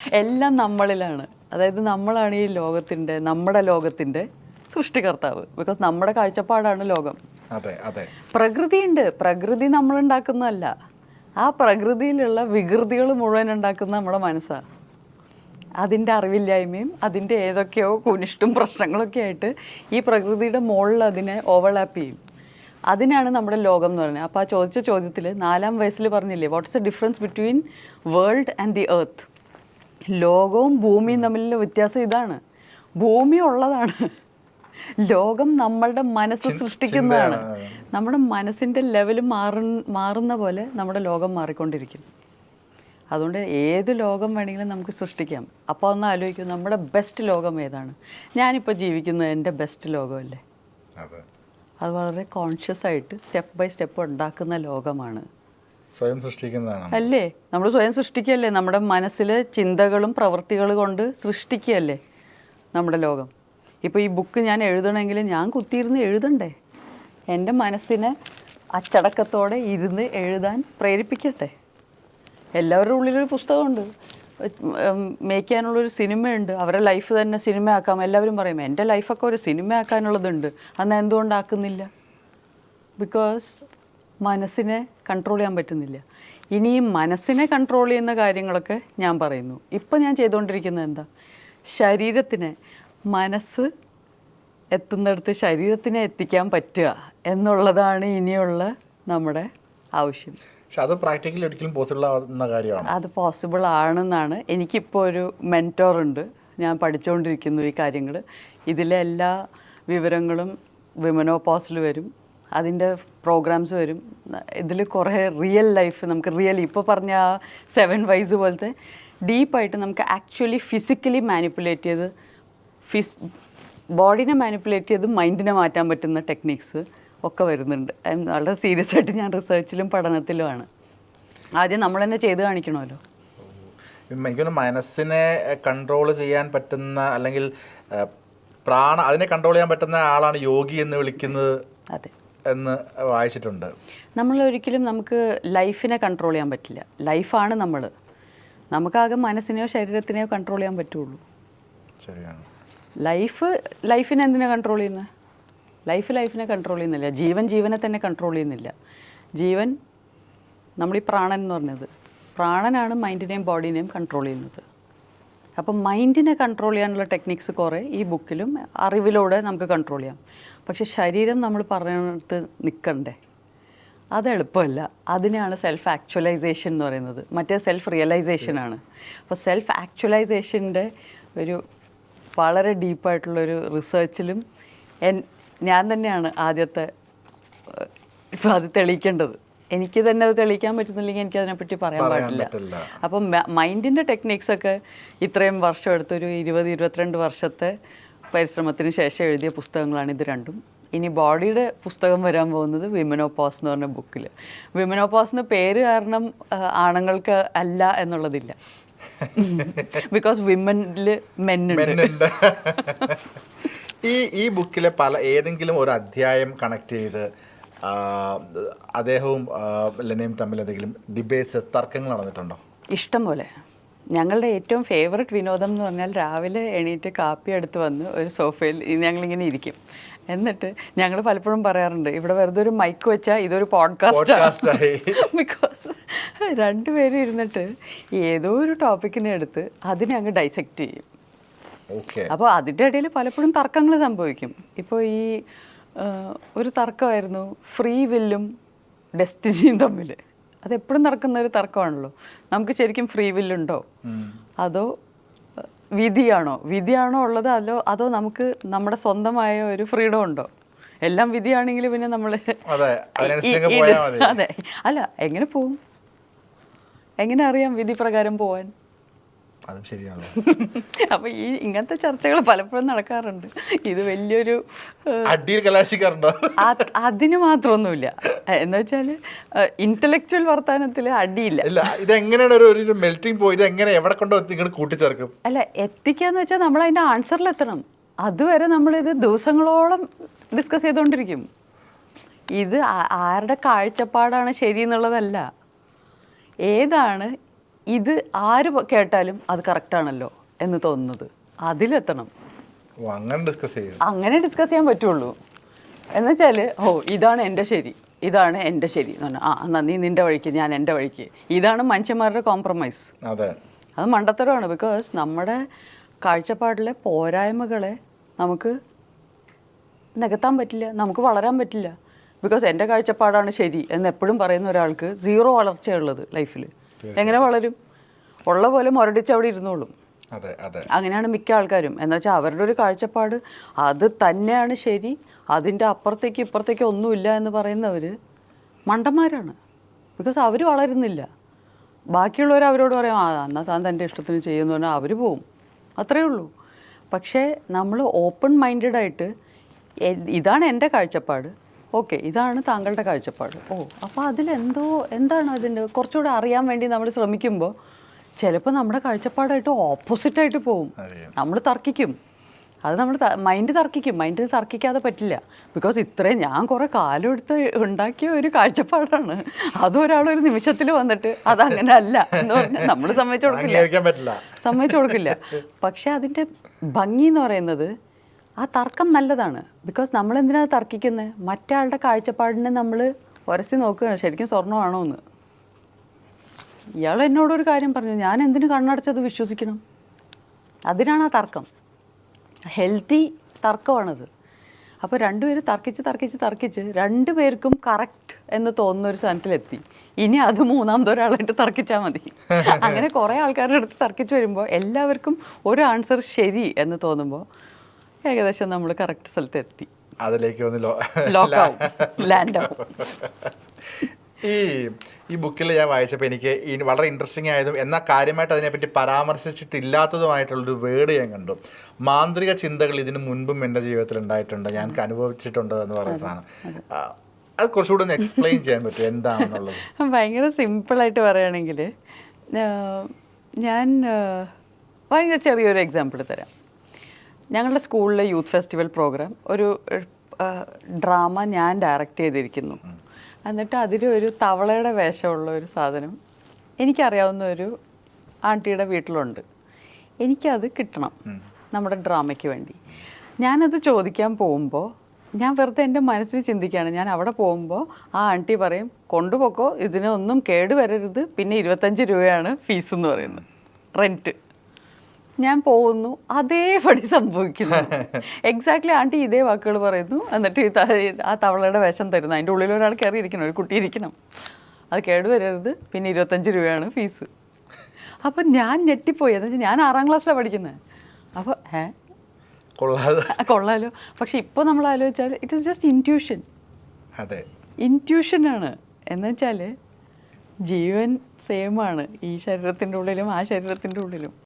എല്ലാം നമ്മളിലാണ്. അതായത് നമ്മളാണ് ഈ ലോകത്തിൻ്റെ, നമ്മുടെ ലോകത്തിൻ്റെ സൃഷ്ടികർത്താവ്. ബിക്കോസ് നമ്മുടെ കാഴ്ചപ്പാടാണ് ലോകം. അതെ അതെ. പ്രകൃതിയുണ്ട്, പ്രകൃതി നമ്മൾ ഉണ്ടാക്കുന്നതല്ല. ആ പ്രകൃതിയിലുള്ള വികൃതികൾ മുഴുവൻ ഉണ്ടാക്കുന്ന നമ്മുടെ മനസ്സാണ്. അതിൻ്റെ അറിവില്ലായ്മയും അതിൻ്റെ ഏതൊക്കെയോ കുനിഷ്ടും പ്രശ്നങ്ങളൊക്കെ ആയിട്ട് ഈ പ്രകൃതിയുടെ മുകളിൽ അതിനെ ഓവർലാപ്പ് ചെയ്യും. അതിനാണ് നമ്മുടെ ലോകം എന്ന് പറയുന്നത്. അപ്പോൾ ആ ചോദിച്ച ചോദ്യത്തിൽ 4-ാം വയസ്സിൽ പറഞ്ഞില്ലേ, what's the difference between world and the earth. ലോകവും ഭൂമിയും തമ്മിലുള്ള വ്യത്യാസം ഇതാണ്. ഭൂമി ഉള്ളതാണ്, ലോകം നമ്മളുടെ മനസ്സ് സൃഷ്ടിക്കുന്നതാണ്. നമ്മുടെ മനസ്സിൻ്റെ ലെവൽ മാറുന്ന പോലെ നമ്മുടെ ലോകം മാറിക്കൊണ്ടിരിക്കും. അതുകൊണ്ട് ഏത് ലോകം വേണമെങ്കിലും നമുക്ക് സൃഷ്ടിക്കാം. അപ്പോൾ ഒന്ന് ആലോചിക്കും, നമ്മുടെ ബെസ്റ്റ് ലോകം ഏതാണ്? ഞാനിപ്പോൾ ജീവിക്കുന്നത് എൻ്റെ ബെസ്റ്റ് ലോകമല്ലേ? അത് വളരെ കോൺഷ്യസ് ആയിട്ട് സ്റ്റെപ്പ് ബൈ സ്റ്റെപ്പ് ഉണ്ടാക്കുന്ന ലോകമാണ്. സ്വയം സൃഷ്ടിക്കുന്നതാണ് അല്ലേ? നമ്മൾ സ്വയം സൃഷ്ടിക്കുകയല്ലേ? നമ്മുടെ മനസ്സിലെ ചിന്തകളും പ്രവൃത്തികൾ കൊണ്ട് സൃഷ്ടിക്കുകയല്ലേ നമ്മുടെ ലോകം. ഇപ്പോൾ ഈ ബുക്ക് ഞാൻ എഴുതണമെങ്കിൽ ഞാൻ കുത്തിയിരുന്ന് എഴുതണ്ടേ? എൻ്റെ മനസ്സിനെ അച്ചടക്കത്തോടെ ഇരുന്ന് എഴുതാൻ പ്രേരിപ്പിക്കട്ടെ. എല്ലാവരുടെ ഉള്ളിലൊരു പുസ്തകമുണ്ട്, മേക്ക് ചെയ്യാനുള്ളൊരു സിനിമയുണ്ട്, അവരുടെ ലൈഫ് തന്നെ സിനിമയാക്കാം. എല്ലാവരും പറയും എൻ്റെ ലൈഫൊക്കെ ഒരു സിനിമയാക്കാനുള്ളതുണ്ട്. അന്ന് എന്തുകൊണ്ടാക്കുന്നില്ല? ബിക്കോസ് മനസ്സിനെ കൺട്രോൾ ചെയ്യാൻ പറ്റുന്നില്ല. ഇനി ഈ മനസ്സിനെ കൺട്രോൾ ചെയ്യുന്ന കാര്യങ്ങളൊക്കെ ഞാൻ പറയുന്നു. ഇപ്പം ഞാൻ ചെയ്തുകൊണ്ടിരിക്കുന്നത് എന്താ? ശരീരത്തിനെ, മനസ്സ് എത്തുന്നിടത്ത് ശരീരത്തിനെ എത്തിക്കാൻ പറ്റുക എന്നുള്ളതാണ് ഇനിയുള്ള നമ്മുടെ ആവശ്യം. പക്ഷെ അത് പ്രാക്ടിക്കലി ഒരിക്കലും പോസിബിൾ ആവുന്ന കാര്യമാണ്. അത് പോസിബിൾ ആണെന്നാണ്. എനിക്കിപ്പോൾ ഒരു മെൻറ്റോറുണ്ട്, ഞാൻ പഠിച്ചുകൊണ്ടിരിക്കുന്നു ഈ കാര്യങ്ങൾ. ഇതിലെ എല്ലാ വിവരങ്ങളും വിമനോപോസിൽ വരും, അതിൻ്റെ പ്രോഗ്രാംസ് വരും. ഇതിൽ കുറേ റിയൽ ലൈഫ് നമുക്ക് ഇപ്പോൾ പറഞ്ഞ ആ 7 വൈസ് പോലത്തെ ഡീപ്പായിട്ട് നമുക്ക് ആക്ച്വലി ഫിസിക്കലി മാനിപ്പുലേറ്റ് ചെയ്ത് ബോഡീനെ മാനിപ്പുലേറ്റ് ചെയ്ത് മൈൻഡിനെ മാറ്റാൻ പറ്റുന്ന ടെക്നിക്സ് ഒക്കെ വരുന്നുണ്ട്. വളരെ സീരിയസ് ആയിട്ട് ഞാൻ റിസർച്ചിലും പഠനത്തിലുമാണ്. ആദ്യം നമ്മൾ തന്നെ ചെയ്ത് കാണിക്കണമല്ലോ. എനിക്കൊന്ന് മനസ്സിനെ കൺട്രോൾ ചെയ്യാൻ പറ്റുന്ന, അല്ലെങ്കിൽ അതിനെ കൺട്രോൾ ചെയ്യാൻ പറ്റുന്ന ആളാണ് യോഗി എന്ന് വിളിക്കുന്നത്. അതെ എന്ന് വായിച്ചിട്ടുണ്ട്. നമ്മളൊരിക്കലും നമുക്ക് ലൈഫിനെ കൺട്രോൾ ചെയ്യാൻ പറ്റില്ല. ലൈഫാണ് നമ്മൾ. നമുക്കാകെ മനസ്സിനെയോ ശരീരത്തിനെയോ കൺട്രോൾ ചെയ്യാൻ പറ്റുള്ളൂ. ശരിയാണ്. ലൈഫിനെ എന്തിനാണ് കൺട്രോൾ ചെയ്യുന്നത്? ലൈഫിനെ കൺട്രോൾ ചെയ്യുന്നില്ല. ജീവനെ തന്നെ കൺട്രോൾ ചെയ്യുന്നില്ല. ജീവൻ, നമ്മളീ പ്രാണൻ എന്ന് പറഞ്ഞത്, പ്രാണനാണ് മൈൻഡിനെയും ബോഡീനെയും കൺട്രോൾ ചെയ്യുന്നത്. അപ്പം മൈൻഡിനെ കൺട്രോൾ ചെയ്യാനുള്ള ടെക്നിക്സ് കുറേ ഈ ബുക്കിലും അറിവിലൂടെ നമുക്ക് കൺട്രോൾ ചെയ്യാം. പക്ഷെ ശരീരം നമ്മൾ പറയുന്നിടത്ത് നിൽക്കണ്ടേ? അത് എളുപ്പമല്ല. അതിനാണ് സെൽഫ് ആക്ച്വലൈസേഷൻ എന്ന് പറയുന്നത്. മറ്റേ സെൽഫ് റിയലൈസേഷനാണ്. അപ്പോൾ സെൽഫ് ആക്ച്വലൈസേഷൻ്റെ ഒരു വളരെ ഡീപ്പായിട്ടുള്ളൊരു റിസർച്ചിലും ഞാൻ തന്നെയാണ് ഇപ്പോൾ അത് തെളിയിക്കേണ്ടത്. എനിക്ക് തന്നെ അത് തെളിയിക്കാൻ പറ്റുന്നില്ലെങ്കിൽ എനിക്ക് അതിനെപ്പറ്റി പറയാൻ പാടില്ല. അപ്പം മൈൻഡിൻ്റെ ടെക്നിക്സൊക്കെ ഇത്രയും വർഷം എടുത്തൊരു 20-22 വർഷത്തെ പരിശ്രമത്തിന് ശേഷം എഴുതിയ പുസ്തകങ്ങളാണ് ഇത് രണ്ടും. ഇനി ബോഡിയുടെ പുസ്തകം വരാൻ പോകുന്നത് വിമനോപോസ് എന്ന് പറഞ്ഞ ബുക്കിൽ. വിമനോപോസ് എന്ന് പേര് കാരണം ആണുങ്ങൾക്ക് അല്ല എന്നുള്ളതില്ല. ബിക്കോസ് വിമനിൽ മെന്നുണ്ട്. ഈ ബുക്കിലെ ഏതെങ്കിലും ഒരു അധ്യായം കണക്ട് ചെയ്ത് അദ്ദേഹവും ലെനയും തമ്മിൽ എന്തെങ്കിലും ഡിബേറ്റ്സ്, തർക്കങ്ങൾ നടന്നിട്ടുണ്ടോ? ഇഷ്ടം പോലെ. ഞങ്ങളുടെ ഏറ്റവും ഫേവററ്റ് വിനോദം എന്ന് പറഞ്ഞാൽ രാവിലെ എണീറ്റ് കാപ്പി എടുത്ത് വന്ന് ഒരു സോഫയിൽ ഞങ്ങളിങ്ങനെ ഇരിക്കും. എന്നിട്ട് ഞങ്ങൾ പലപ്പോഴും പറയാറുണ്ട്, ഇവിടെ വെറുതെ ഒരു മൈക്ക് വെച്ചാൽ ഇതൊരു പോഡ്കാസ്റ്റായി. ബിക്കോസ് രണ്ടുപേരും ഇരുന്നിട്ട് ഏതോ ഒരു ടോപ്പിക്കിനെ എടുത്ത് അതിനെ അങ്ങ് ഡൈസെക്റ്റ് ചെയ്യും. അപ്പോൾ അതിൻ്റെ ഇടയിൽ പലപ്പോഴും തർക്കങ്ങൾ സംഭവിക്കും. ഇപ്പോൾ ഈ ഒരു തർക്കമായിരുന്നു ഫ്രീ വില്ലും ഡെസ്റ്റിനിയും തമ്മിൽ. അതെപ്പോഴും നടക്കുന്ന ഒരു തർക്കമാണല്ലോ. നമുക്ക് ശരിക്കും ഫ്രീ വില്ലുണ്ടോ, അതോ വിധിയാണോ ഉള്ളത്, അതോ നമുക്ക് നമ്മുടെ സ്വന്തമായ ഒരു ഫ്രീഡം ഉണ്ടോ? എല്ലാം വിധിയാണെങ്കിൽ പിന്നെ നമ്മൾ അതെ അല്ല, എങ്ങനെ പോവും? എങ്ങനെ അറിയാം വിധി പ്രകാരം പോവാൻ? അതും ശരിയാണ്. അപ്പോൾ ഇങ്ങനത്തെ ചർച്ചകൾ പലപ്പോഴും നടക്കാറുണ്ട്. ഇത് വലിയൊരു അതിന് മാത്രമൊന്നുമില്ല. എന്ന് വെച്ചാൽ ഇന്റലക്ച്വൽ വർത്താനത്തിൽ അടിയില്ല. ഇതെങ്ങനെയാണ് ഒരു മെൽറ്റിംഗ് പോയിന്റ് എങ്ങനെ എവിടെ കൊണ്ടോ കൂട്ടിച്ചേർക്കും? അല്ല, എത്തിക്കാന്ന് വെച്ചാൽ നമ്മൾ അതിൻ്റെ ആൻസറിലെത്തണം. അതുവരെ നമ്മളിത് ദിവസങ്ങളോളം ഡിസ്കസ് ചെയ്തുകൊണ്ടിരിക്കും. ഇത് ആരുടെ കാഴ്ചപ്പാടാണ് ശരി എന്നുള്ളതല്ല, ഏതാണ് ഇത് ആര് കേട്ടാലും അത് കറക്റ്റാണല്ലോ എന്ന് തോന്നുന്നത്, അതിലെത്തണം. അങ്ങനെ ഡിസ്കസ് ചെയ്യും. അങ്ങനെ ഡിസ്കസ് ചെയ്യാൻ പറ്റുള്ളൂ. എന്നുവെച്ചാൽ ഇതാണ് എൻ്റെ ശരി, ഇതാണ് എൻ്റെ ശരി എന്ന് പറഞ്ഞാൽ എന്നാൽ നീ നിൻ്റെ വഴിക്ക്, ഞാൻ എൻ്റെ വഴിക്ക്. ഇതാണ് മനുഷ്യന്മാരുടെ കോംപ്രമൈസ്. അതെ, അത് മണ്ടത്തരമാണ്. ബിക്കോസ് നമ്മുടെ കാഴ്ചപ്പാടിലെ പോരായ്മകളെ നമുക്ക് നികത്താൻ പറ്റില്ല, നമുക്ക് വളരാൻ പറ്റില്ല. ബിക്കോസ് എൻ്റെ കാഴ്ചപ്പാടാണ് ശരി എന്ന് എപ്പോഴും പറയുന്ന ഒരാൾക്ക് സീറോ വളർച്ചയുള്ളത് ലൈഫിൽ. എങ്ങനെ വളരും? ഉള്ള പോലെ മുരടിച്ച് അവിടെ ഇരുന്നോളും. അതെ അതെ, അങ്ങനെയാണ് മിക്ക ആൾക്കാരും. എന്ന് വെച്ചാൽ അവരുടെ ഒരു കാഴ്ചപ്പാട് അത് തന്നെയാണ് ശരി, അതിൻ്റെ അപ്പുറത്തേക്ക് ഇപ്പുറത്തേക്ക് ഒന്നുമില്ല എന്ന് പറയുന്നവർ മണ്ടന്മാരാണ്. ബിക്കോസ് അവർ വളരുന്നില്ല. ബാക്കിയുള്ളവർ അവരോട് പറയാം എന്നാൽ താൻ തൻ്റെ ഇഷ്ടത്തിന് ചെയ്യുമെന്ന് പറഞ്ഞാൽ അവർ പോവും, അത്രയേ ഉള്ളൂ. പക്ഷേ നമ്മൾ ഓപ്പൺ മൈൻഡഡായിട്ട് ഇതാണ് എൻ്റെ കാഴ്ചപ്പാട്, ഓക്കെ ഇതാണ് താങ്കളുടെ കാഴ്ചപ്പാട്, അപ്പോൾ എന്താണ് അതിൻ്റെ കുറച്ചുകൂടെ അറിയാൻ വേണ്ടി നമ്മൾ ശ്രമിക്കുമ്പോൾ ചിലപ്പോൾ നമ്മുടെ കാഴ്ചപ്പാടായിട്ട് ഓപ്പോസിറ്റായിട്ട് പോവും. നമ്മൾ തർക്കിക്കും, അത് നമ്മൾ മൈൻഡ് തർക്കിക്കാതെ പറ്റില്ല. ബിക്കോസ് ഇത്രയും ഞാൻ കുറേ കാലം എടുത്ത് ഉണ്ടാക്കിയ ഒരു കാഴ്ചപ്പാടാണ്, അതൊരാളൊരു നിമിഷത്തിൽ വന്നിട്ട് അതങ്ങനെ അല്ല എന്ന് പറഞ്ഞാൽ നമ്മൾ സമ്മതിച്ചു കൊടുക്കില്ല. പക്ഷെ അതിൻ്റെ ഭംഗി എന്ന് പറയുന്നത് ആ തർക്കം നല്ലതാണ്. ബിക്കോസ് നമ്മളെന്തിനാണ് തർക്കിക്കുന്നത്? മറ്റാളുടെ കാഴ്ചപ്പാടിനെ നമ്മൾ ഉരസി നോക്കുകയാണ് ശരിക്കും സ്വർണ്ണമാണോ എന്ന്. ഇയാൾ എന്നോടൊരു കാര്യം പറഞ്ഞു, ഞാൻ എന്തിനു കണ്ണടച്ചത് വിശ്വസിക്കണം? അതിനാണ് ആ തർക്കം. ഹെൽത്തി തർക്കമാണത്. അപ്പോൾ രണ്ടുപേരും തർക്കിച്ച് രണ്ടുപേർക്കും കറക്റ്റ് എന്ന് തോന്നുന്ന ഒരു സ്ഥാനത്തിലെത്തി. ഇനി അത് മൂന്നാമതൊരാളായിട്ട് തർക്കിച്ചാൽ മതി. അങ്ങനെ കുറേ ആൾക്കാരുടെ അടുത്ത് തർക്കിച്ച് വരുമ്പോൾ എല്ലാവർക്കും ഒരു ആൻസർ ശരി എന്ന് തോന്നുമ്പോൾ ഏകദേശം നമ്മൾ കറക്റ്റ് സ്ഥലത്ത് എത്തി. അതിലേക്ക് വന്ന് ലോക്കാവും, ലാൻഡാവും. ഈ ബുക്കിൽ ഞാൻ വായിച്ചപ്പോൾ എനിക്ക് വളരെ ഇൻട്രസ്റ്റിംഗ് ആയതും എന്നാൽ കാര്യമായിട്ട് അതിനെപ്പറ്റി പരാമർശിച്ചിട്ടില്ലാത്തതുമായിട്ടുള്ളൊരു വേർഡ് ഞാൻ കണ്ടു. മാന്ത്രിക ചിന്തകൾ ഇതിന് മുൻപും എൻ്റെ ജീവിതത്തിൽ ഉണ്ടായിട്ടുണ്ട്, ഞാൻ അനുഭവിച്ചിട്ടുണ്ട് എന്ന് പറയുന്ന സാധനം. അത് കുറച്ചുകൂടെ ഒന്ന് എക്സ്പ്ലെയിൻ ചെയ്യാൻ പറ്റും എന്താണെന്നുള്ളത്? ഭയങ്കര സിമ്പിളായിട്ട് പറയുകയാണെങ്കിൽ ഞാൻ ഭയങ്കര ചെറിയൊരു എക്സാമ്പിൾ തരാം. ഞങ്ങളുടെ സ്കൂളിലെ യൂത്ത് ഫെസ്റ്റിവൽ പ്രോഗ്രാം ഒരു ഡ്രാമ ഞാൻ ഡയറക്റ്റ് ചെയ്തിരിക്കുന്നു. എന്നിട്ട് അതിലൊരു തവളയുടെ വേഷമുള്ള ഒരു സാധനം എനിക്കറിയാവുന്ന ഒരു ആൻറ്റിയുടെ വീട്ടിലുണ്ട്. എനിക്കത് കിട്ടണം നമ്മുടെ ഡ്രാമയ്ക്ക് വേണ്ടി. ഞാനത് ചോദിക്കാൻ പോകുമ്പോൾ ഞാൻ വെറുതെ എൻ്റെ മനസ്സിൽ ചിന്തിക്കുകയാണ്. ഞാൻ അവിടെ പോകുമ്പോൾ ആ ആൻറ്റി പറയും കൊണ്ടുപോക്കോ, ഇതിനൊന്നും കേടുവരരുത്, പിന്നെ 25 രൂപയാണ് ഫീസ് എന്ന് പറയുന്നത്, റെൻറ്റ്. ഞാൻ പോകുന്നു, അതേപടി സംഭവിക്കുന്നു. എക്സാക്ട്ലി ആൻറ്റി ഇതേ വാക്കുകൾ പറയുന്നു. എന്നിട്ട് ആ തവളയുടെ വേഷം തരുന്നു. അതിൻ്റെ ഉള്ളിൽ ഒരാൾ കയറിയിരിക്കണം, ഒരു കുട്ടി ഇരിക്കണം. അത് കേടുവരരുത്, പിന്നെ 25 രൂപയാണ് ഫീസ്. അപ്പം ഞാൻ ഞെട്ടിപ്പോയി. എന്ന് വെച്ചാൽ ഞാൻ 6ാം ക്ലാസ്സിലാണ് പഠിക്കുന്നത്. അപ്പോൾ കൊള്ളാലോ. പക്ഷെ ഇപ്പോൾ നമ്മൾ ആലോചിച്ചാൽ ഇറ്റ് ഈസ് ജസ്റ്റ് ഇൻറ്റ്യൂഷൻ. അതെ, ഇൻറ്റ്യൂഷനാണ്. എന്ന് വെച്ചാൽ ജീവൻ സെയിമാണ് ഈ ശരീരത്തിൻ്റെ ഉള്ളിലും ആ ശരീരത്തിൻ്റെ ഉള്ളിലും.